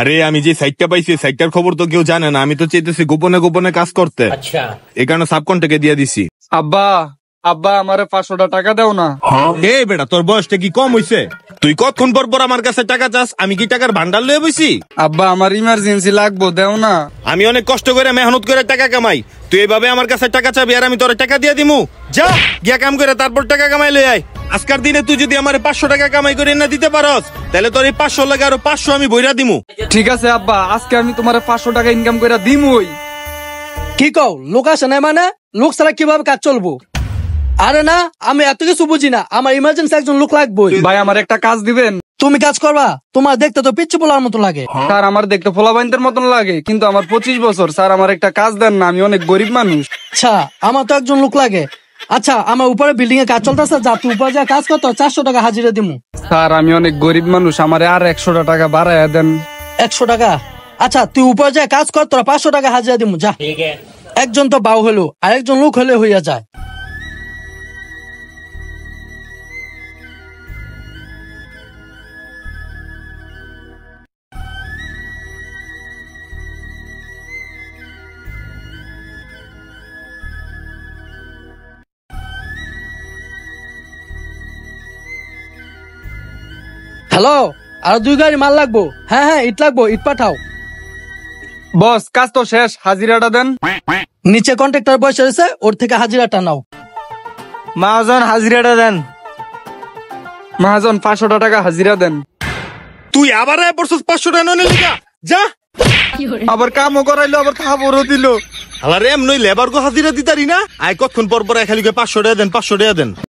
আরে আমি যে সাইটটা পাইছি সাইটটার খবর তো কেউ জানে না, আমি তো চাইতেছি গোপনে গোপনে কাজ করতে। আচ্ছা, এই কারণে সাবকন্ট্রাক্টে দিয়ে দিছি। আব্বা আব্বা আমারে 500 টাকা দাও না। এই বেটা, তোর বয়সটা কি কম হইছে? তুই কতক্ষণ পর পর আমার কাছে টাকা চাস? আমি কি টাকার ভান্ডার লয়ে বইছি? আব্বা আমার ইমার্জেন্সি লাগবো, দেও না। আমি অনেক কষ্ট করে মেহনত করে টাকা কামাই, তুই এইভাবে আমার কাছে টাকা চাবি আর আমি তোর টাকা দিয়ে দিমু? যা গিয়া কাম করে তারপর টাকা কামাই লই আয়। আজকের দিনে তুই যদি আমার 500 টাকা কামাই করে না দিতে পারস, তাহলে তোর এই 500 লাগে আরো 500 আমি বইরা দিমু। ঠিক আছে আব্বা, আজকে আমি তোমার 500 টাকা ইনকাম করে দিমুই। কি কও, লোক আসে না? মানে লোক ছাড়া কিভাবে কাজ চলবো? আরে না, আমি এত কিছু বুঝি না, আমার ইমার্জেন্সি একজন লোক লাগবেই। ভাই আমার একটা কাজ দিবেন? তুমি কাজ করবা? তোমার দেখতে তো পিচ্ছি পোলার মতো লাগে। স্যার আমার দেখতে ফোলাবাইনদের মতন লাগে, কিন্তু আমার 25 বছর। স্যার আমার একটা কাজ দেন না, আমি অনেক গরিব মানুষ। আচ্ছা, আমার তো একজন লোক লাগে। আচ্ছা, আমার উপরে বিল্ডিং এ কাজ চলতেছে, যা তুই উপরে যা কাজ করতো, 400 টাকা হাজিরা দিমু। স্যার আমি অনেক গরিব মানুষ, আমারে আর 100 টাকা বাড়াইয়া দেন। 100 টাকা? আচ্ছা, তুই উপরে যা কাজ কর, তোরা 500 টাকা হাজিরা দিমু, যা। একজন তো বাউ হলো, আর একজন লোক হলে হইয়া যায়। হ্যালো, আর 2 গাড়ি মাল লাগবো। হ্যাঁ হ্যাঁ, ইট লাগবো, ইট পাঠাও। বস কাজ তো শেষ, হাজিরাটা দেন। নিচে কন্ট্রাক্টর বসে রয়েছে, ওর থেকে হাজিরাটা নাও। মহাজন হাজিরাটা দেন। মহাজন 500 টাকা হাজিরা দেন। তুই আবার আয় পড়ছস 500 টাকা নইলে লিগা? যা। আবার কামও করাইলো, আবার খাবারও দিল। আলারে এমনই লেবার গো হাজিরা দিতারি না? আয় কতক্ষণ পর পর খালি 500 টাকা দেন, 500 টাকা দেন।